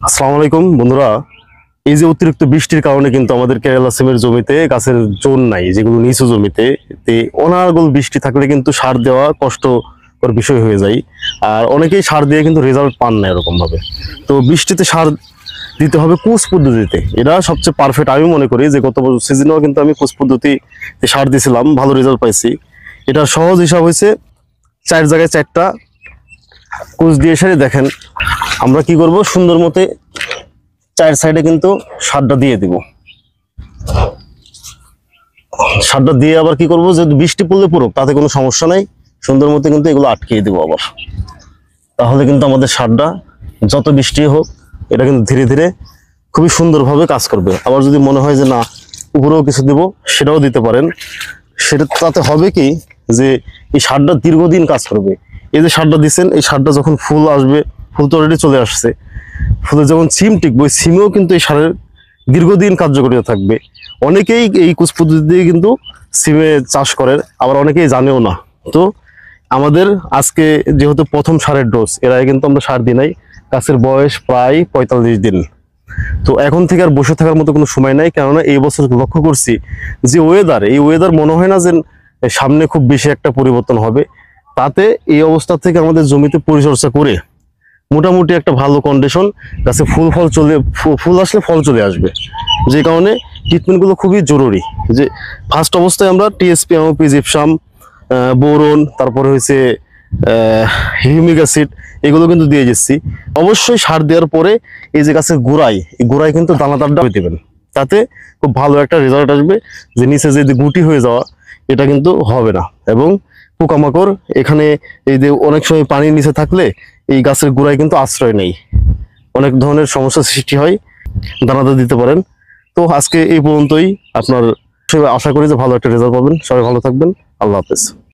আসসালামু আলাইকুম বন্ধুরা। এই যে অতিরিক্ত বৃষ্টির কারণে কিন্তু আমাদের কেরালা সিমের জমিতে গাছের জোন নাই, যেগুলো নিচু জমিতে অনার্গল বৃষ্টি থাকলে কিন্তু সার দেওয়া কষ্টকর বিষয় হয়ে যায়। আর অনেকেই সার দিয়ে কিন্তু রেজাল্ট পান না এরকম ভাবে। তো বৃষ্টিতে সার দিতে হবে কুচ পদ্ধতিতে, এটা সবচেয়ে পারফেক্ট আমি মনে করি। যে গত সিজনেও কিন্তু আমি কুচ পদ্ধতিতে সার দিয়েছিলাম, ভালো রেজাল্ট পাইছি। এটা সহজ হিসাব হয়েছে 4 জায়গায় 4টা কুচ দিয়ে সারি। দেখেন আমরা কি করব, সুন্দর মতে 4 সাইডে কিন্তু সারটা দিয়ে দিব। সারটা দিয়ে আবার কি করব, যদি বৃষ্টি পড়লে পড়ুক তাতে কোনো সমস্যা নাই, সুন্দর মতো কিন্তু এগুলো আটকিয়ে দিব আবার। তাহলে কিন্তু আমাদের সারটা যত বৃষ্টি হোক এটা কিন্তু ধীরে ধীরে খুবই সুন্দরভাবে কাজ করবে। আবার যদি মনে হয় যে না উপরেও কিছু দিব, সেটাও দিতে পারেন। সেটা তাতে হবে কি, যে এই সারটা দীর্ঘদিন কাজ করবে। এই যে সারটা দিচ্ছেন, এই সারটা যখন ফুল আসবে, ফুল তো অলরেডি চলে আসছে, ফুলে যখন সিম টিকবে, সিমেও কিন্তু এই সারের দীর্ঘদিন কার্যকারিতা থাকবে। অনেকেই এই কুচ পদ্ধতি দিয়ে কিন্তু সিমে চাষ করেন, আবার অনেকেই জানেও না। তো আমাদের আজকে যেহেতু প্রথম সারের ডোজ, এর আগে কিন্তু আমরা সার দিই নাই। গাছের বয়স প্রায় 45 দিন। তো এখন থেকে আর বসে থাকার মতো কোনো সময় নাই, কেননা এই বছর লক্ষ্য করছি যে এই ওয়েদার মনে হয় না যে সামনে খুব বেশি একটা পরিবর্তন হবে। তাতে এই অবস্থা থেকে আমাদের জমিতে পরিচর্যা করে মোটামুটি একটা ভালো কন্ডিশন, গাছে ফুল আসলে ফল চলে আসবে। যে কারণে ট্রিটমেন্টগুলো খুবই জরুরি। যে ফার্স্ট অবস্থায় আমরা টিএসপি, এমওপি, জিপসাম, বোরন, তারপরে হয়েছে হিউমিক অ্যাসিড, এগুলো কিন্তু দিয়ে যাচ্ছি। অবশ্যই সার দেওয়ার পরে এই যে গাছের গোড়ায় কিন্তু দানাদারটা দেবেন, তাতে খুব ভালো একটা রেজাল্ট আসবে। যে নিচে যে গুটি হয়ে যাওয়া, এটা কিন্তু হবে না। এবং পোকামাকড় এখানে এই যে অনেক সময় পানির নিচে থাকলে এই গাছের গোড়ায় কিন্তু আশ্রয় নেই, অনেক ধরনের সমস্যার সৃষ্টি হয়। দানাদার দিতে পারেন। তো আজকে এই পর্যন্তই। আপনার আশা করি যে ভালো একটা রেজাল্ট পাবেন। সবাই ভালো থাকবেন। আল্লাহ হাফেজ।